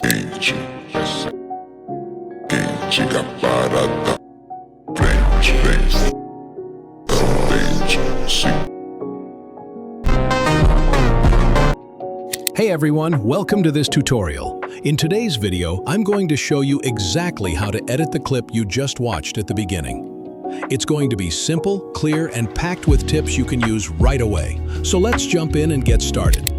Quente, essa quente a parada. Frente, frente, frente, sim. Hey everyone, welcome to this tutorial. In today's video, I'm going to show you exactly how to edit the clip you just watched at the beginning. It's going to be simple, clear, and packed with tips you can use right away. So let's jump in and get started.